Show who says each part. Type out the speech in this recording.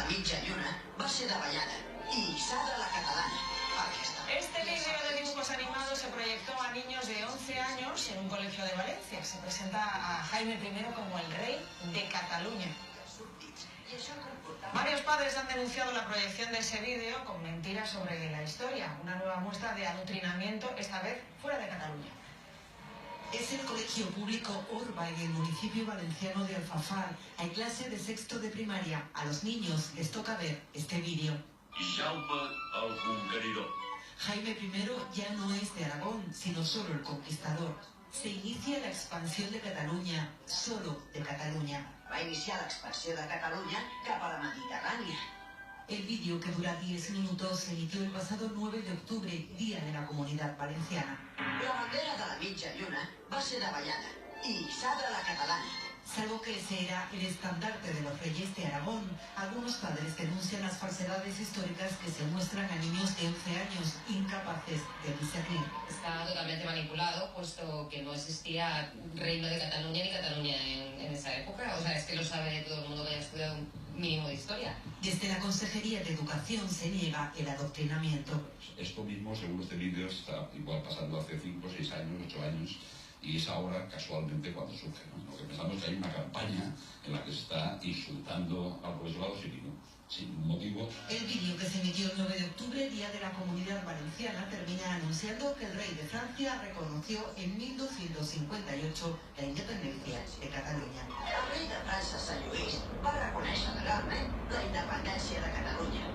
Speaker 1: mitja lluna va ser davallada i Sara la catalana.
Speaker 2: Este vídeo de dibujos animados se proyectó a niños de 11 años en un colegio de Valencia. Se presenta a Jaime I como el rey de Cataluña. Varios padres han denunciado la proyección de ese vídeo con mentiras sobre la historia. Una nueva muestra de adoctrinamiento, esta vez fuera de Cataluña.
Speaker 3: Es el colegio público Orba en el municipio valenciano de Alfafar. Hay clase de sexto de primaria. A los niños les toca ver este vídeo.
Speaker 4: Jaume el Conqueridor.
Speaker 3: Jaime I ya no es de Aragón, sino solo el conquistador. Se inicia la expansión de Catalunya, solo de Catalunya.
Speaker 1: Va iniciar l'expansió de Catalunya cap a la Mediterrània.
Speaker 3: El vídeo, que dura 10 minutos, se emitió el pasado 9 de octubre, Día de la Comunidad Valenciana.
Speaker 1: La bandera de la mitja lluna va ser davallada i Sara la catalana.
Speaker 3: Salvo que ese era el estandarte de los reyes de Aragón, algunos padres denuncian las falsedades históricas que se muestran a niños de 11 años, incapaces de discernir.
Speaker 5: Está totalmente manipulado, puesto que no existía reino de Cataluña ni Cataluña en esa época. O sea, es que lo sabe todo el mundo que haya estudiado un mínimo de historia.
Speaker 3: Desde la Consejería de Educación se niega el adoctrinamiento.
Speaker 6: Esto mismo, según este vídeo, está igual pasando hace 5, 6 años, 8 años, y es ahora casualmente cuando surge, ¿no? Lo que pensamos es que hay una campaña en la que se está insultando al profesorado sin motivo.
Speaker 3: El vídeo, que se emitió el 9 de octubre, Día de la Comunidad Valenciana, termina anunciando que el rey de Francia reconoció en 1258 la independencia de Catalunya.
Speaker 1: El rei de França, Sant Lluís, va reconèixer legalment la independència de Catalunya.